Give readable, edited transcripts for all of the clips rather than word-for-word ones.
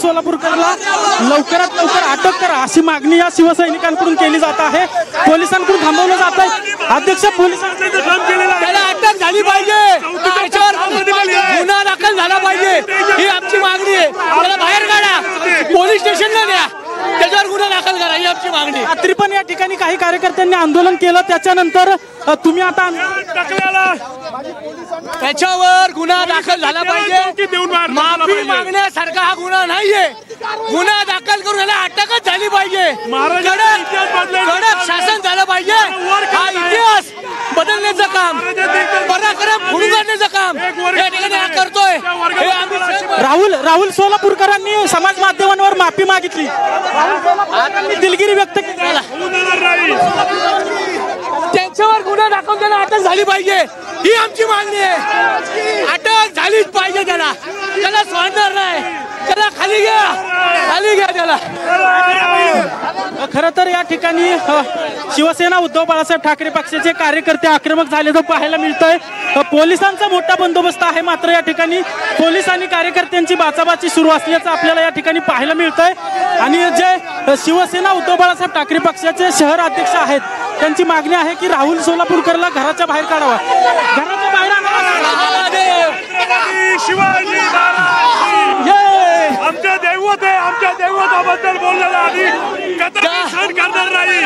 सोलापूरकरला लवकरात लवकर अटक करा अशी मागणी या शिवसैनिकांकडून केली जात आहे। पोलिसांकडून थांबवलं जात आहे। अध्यक्ष, पोलिसांनी काम केलेलं आहे, त्याला अटक झाली पाहिजे, गुन्हा दाखल झाला पाहिजे ही आमची मागणी आहे। त्याला बाहेर काढा, पोलीस स्टेशनला न्या, त्याच्यावर गुन्हा दाखल करा ही आमची मागणी। रात्री पण या ठिकाणी काही कार्यकर्त्यांनी आंदोलन केलं, त्याच्यानंतर तुम्ही आता त्याच्यावर गुन्हा दाखल झाला पाहिजे। माफी मागण्यासारखा हा गुन्हा नाहीये, गुन्हा दाखल करून याला अटकच झाली पाहिजे, कडक शासन झालं पाहिजे। हा इतिहास बदलण्याचं काम, पराक्रम फोडून काढण्याचं काम या ठिकाणी हा करतोय। राहुल सोलापूरकरांनी समाज माध्यमांवर माफी मागितली, दिलगिरी व्यक्त केली, त्यांच्यावर गुन्हा दाखल त्याला अटक झाली पाहिजे ही आमची मागणी आहे। अटक झालीच पाहिजे, त्याला सोडणार नाही, त्याला खाली घ्या त्याला। खरं तर या ठिकाणी शिवसेना उद्धव बाळासाहेब ठाकरे पक्षाचे कार्यकर्ते आक्रमक झाल्याचं पाहायला मिळतंय। पोलिसांचा मोठा बंदोबस्त आहे, मात्र या ठिकाणी पोलीस आणि कार्यकर्त्यांची बाचाबाची सुरू असल्याचं आपल्याला या ठिकाणी पाहायला मिळतंय। आणि जे शिवसेना उद्धव बाळासाहेब ठाकरे पक्षाचे शहर अध्यक्ष आहेत त्यांची मागणी आहे की राहुल सोलापूरकरला घराच्या बाहेर काढावा, घराच्या बाहेर आमच्या दैवत आहे, आमच्या दैवताबद्दल बोललेला आधी करणार नाही,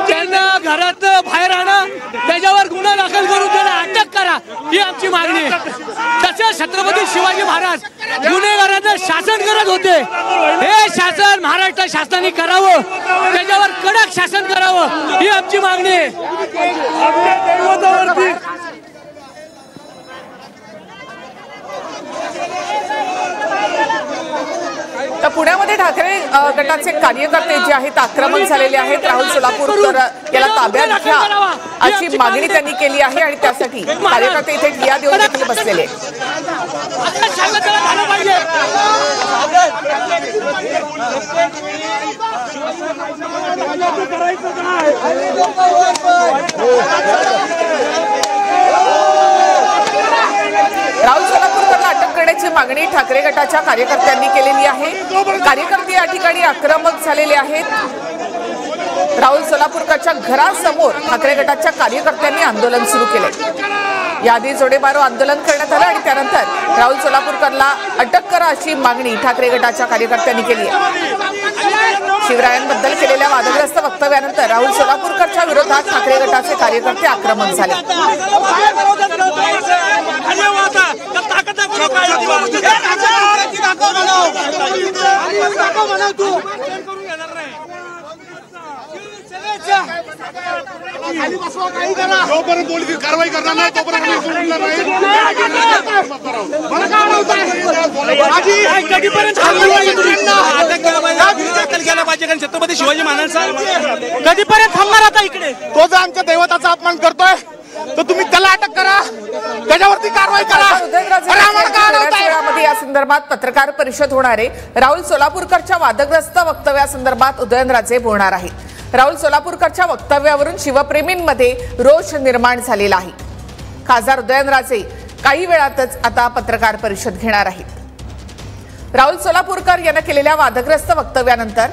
त्यांना घरात बाहेर आणा, त्याच्यावर गुन्हा दाखल करून त्याला अटक करा ही आमची मागणी आहे। तसे छत्रपती शिवाजी महाराज गुन्हेगारांना शासन करत होते, हे शासन महाराष्ट्र शासनाने करावं, त्याच्यावर कडक शासन करावं ही आमची मागणी आहे। आमच्या दैवतावरती तर पुण्यामध्ये ठाकरे गटाचे कार्यकर्ते जे आहेत आक्रमक झालेले आहेत। राहुल सोलापूरकर याला ताब्यात घ्या अशी मागणी त्यांनी केली आहे आणि त्यासाठी कार्यकर्ते इथे ठिय्या देऊन देखील बसलेले राहुल सोलापूरकरला अटक करण्याची मागणी ठाकरे गटाच्या कार्यकर्त्यांनी केलेली आहे। कार्यकर्ते या ठिकाणी आक्रमक झालेले आहेत। राहुल सोलापूरकरच्या घरासमोर ठाकरे गटाच्या कार्यकर्त्यांनी आंदोलन सुरू केले। याआधी जोडेमारो आंदोलन करण्यात आलं आणि त्यानंतर राहुल सोलापूरकरला अटक करा अशी मागणी ठाकरे गटाच्या कार्यकर्त्यांनी केली आहे। शिवरायांबद्दल केलेल्या वादग्रस्त वक्तव्यानंतर राहुल सोलापूरकरच्या विरोधात ठाकरे गटाचे कार्यकर्ते आक्रमक झाले। जोपर्यंत पोलीस कारवाई करणार नाही तोपर्यंत छत्रपती शिवाजी महाराज कधीपर्यंत थांबणार आता इकडे? तो जर आमच्या दैवताचा अपमान करतोय तर तुम्ही त्याला अटक करा, त्याच्यावरती कारवाई करा। या संदर्भात पत्रकार परिषद होणार आहे। राहुल सोलापूरकरच्या वादग्रस्त वक्तव्यासंदर्भात उदयनराजे बोलणार आहेत। राहुल सोलापूरकरच्या वक्तव्यावरून शिवप्रेमींमध्ये रोष निर्माण झालेला आहे। खासदार उदयनराजे काही वेळातच आता पत्रकार परिषद घेणार आहेत। राहुल सोलापूरकर यांनी केलेल्या वादग्रस्त वक्तव्यानंतर